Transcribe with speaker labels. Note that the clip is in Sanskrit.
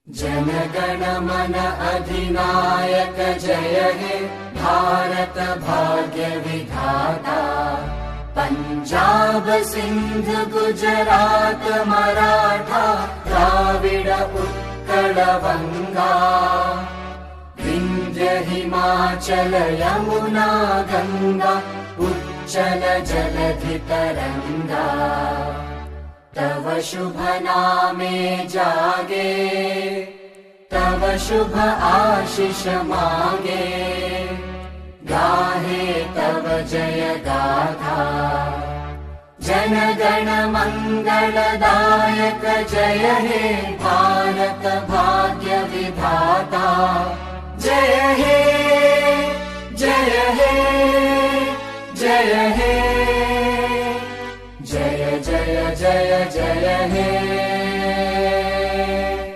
Speaker 1: जनगण मन अधिनायक जय हे भारत भाग्य विधाता। पंजाब सिंध गुजरात मराठा द्राविड उत्कल बंगा। विंध्य हिमाचल यमुना गंगा उच्चल जलधि तरंगा। तव शुभ नामे जागे तव शुभ आशीष मागे। गाहे तव जय गाथा जनगण मंगलदायक जय हे भारत